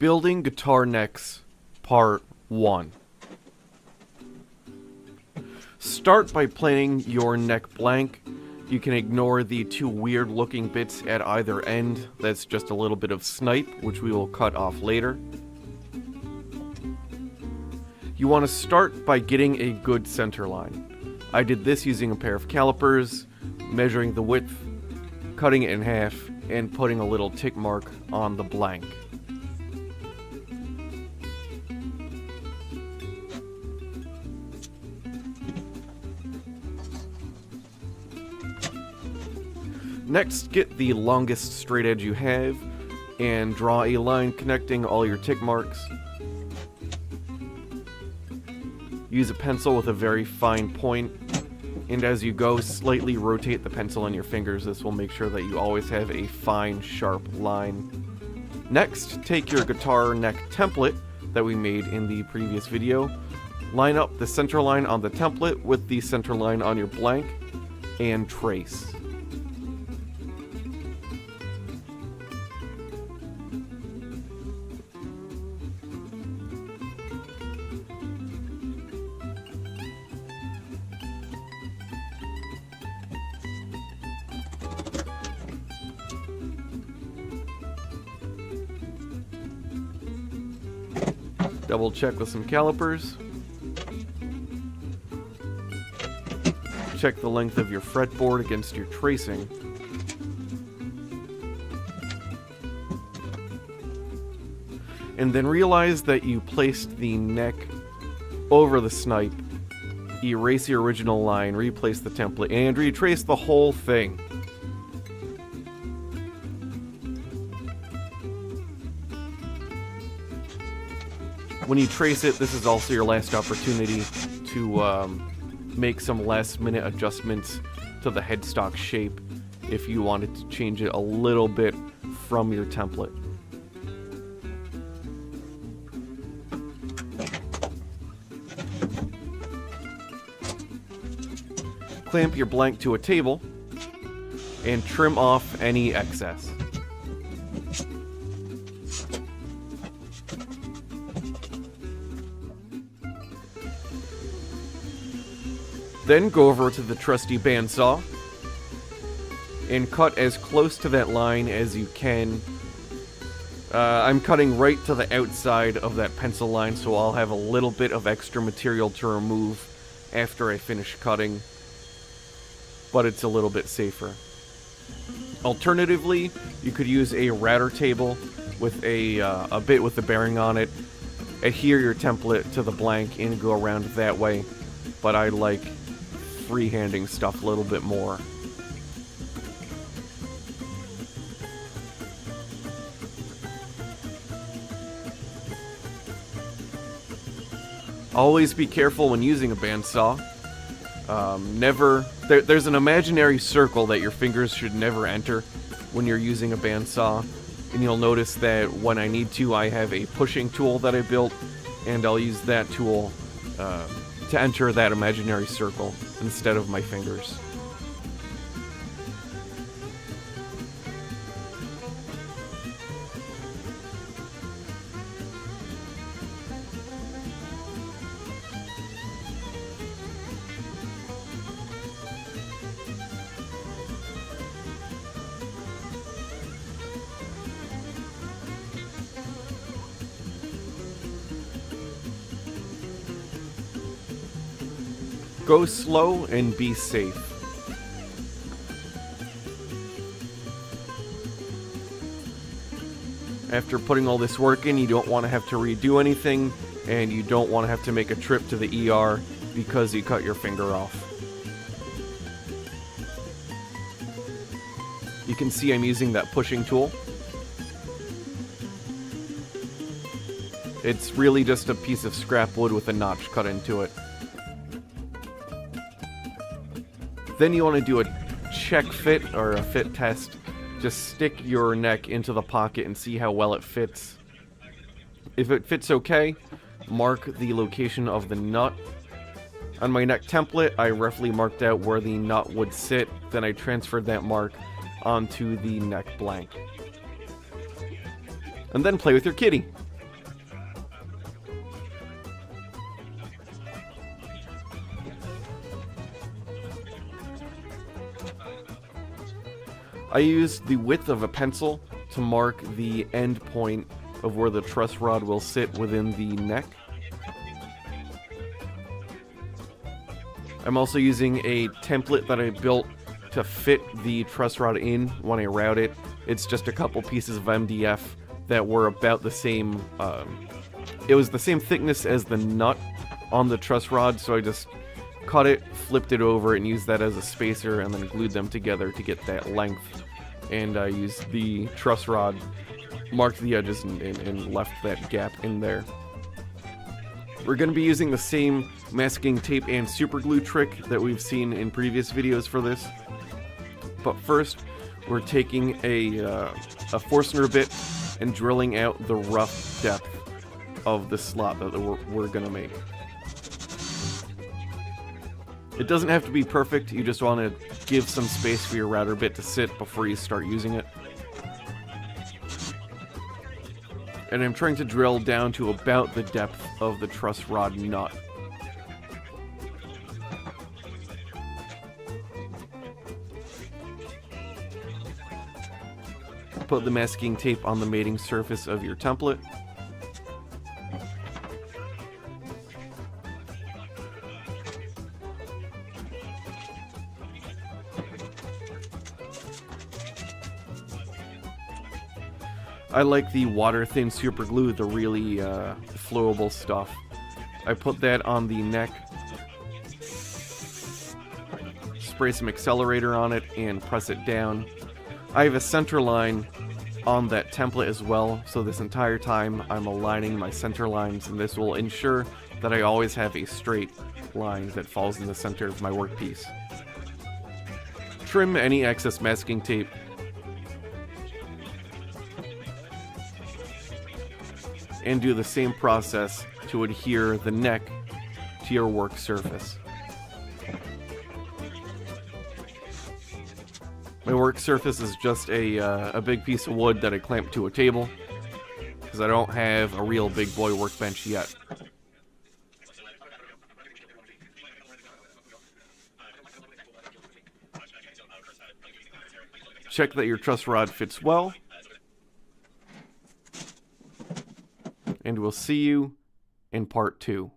Building guitar necks, part 1. Start by planing your neck blank. You can ignore the two weird looking bits at either end. That's just a little bit of snipe, which we will cut off later. You want to start by getting a good center line. I did this using a pair of calipers, measuring the width, cutting it in half, and putting a little tick mark on the blank. Next, get the longest straight edge you have and draw a line connecting all your tick marks. Use a pencil with a very fine point, and as you go, slightly rotate the pencil in your fingers. This will make sure that you always have a fine, sharp line. Next, take your guitar neck template that we made in the previous video, line up the center line on the template with the center line on your blank, and trace. Double check with some calipers. Check the length of your fretboard against your tracing. And then realize that you placed the neck over the snipe. Erase your original line, replace the template, and retrace the whole thing. When you trace it, this is also your last opportunity to make some last-minute adjustments to the headstock shape if you wanted to change it a little bit from your template. Clamp your blank to a table and trim off any excess. Then go over to the trusty bandsaw and cut as close to that line as you can. I'm cutting right to the outside of that pencil line, so I'll have a little bit of extra material to remove after I finish cutting, but it's a little bit safer. Alternatively, you could use a router table with a bit with the bearing on it, adhere your template to the blank and go around that way, but I like freehanding stuff a little bit more. Always be careful when using a bandsaw. There's an imaginary circle that your fingers should never enter when you're using a bandsaw, and you'll notice that when I need to, I have a pushing tool that I built, and I'll use that tool to enter that imaginary circle instead of my fingers. Go slow and be safe. After putting all this work in, you don't want to have to redo anything, and you don't want to have to make a trip to the ER because you cut your finger off. You can see I'm using that pushing tool. It's really just a piece of scrap wood with a notch cut into it. Then you want to do a check fit or a fit test. Just stick your neck into the pocket and see how well it fits. If it fits okay, mark the location of the nut. On my neck template, I roughly marked out where the nut would sit, then I transferred that mark onto the neck blank. And then play with your kitty. I used the width of a pencil to mark the end point of where the truss rod will sit within the neck. I'm also using a template that I built to fit the truss rod in when I route it. It's just a couple pieces of MDF that were about the same, it was the same thickness as the nut on the truss rod, so I just cut it, flipped it over, and used that as a spacer, and then glued them together to get that length. And I used the truss rod, marked the edges, and left that gap in there. We're going to be using the same masking tape and super glue trick that we've seen in previous videos for this. But first, we're taking a Forstner bit and drilling out the rough depth of the slot that we're going to make. It doesn't have to be perfect, you just want to give some space for your router bit to sit before you start using it. And I'm trying to drill down to about the depth of the truss rod nut. Put the masking tape on the mating surface of your template. I like the water-thin super glue, the really flowable stuff. I put that on the neck, spray some accelerator on it, and press it down. I have a center line on that template as well, so this entire time I'm aligning my center lines, and this will ensure that I always have a straight line that falls in the center of my workpiece. Trim any excess masking tape. And do the same process to adhere the neck to your work surface. My work surface is just a big piece of wood that I clamped to a table, because I don't have a real big boy workbench yet. Check that your truss rod fits well. And we'll see you in part 2.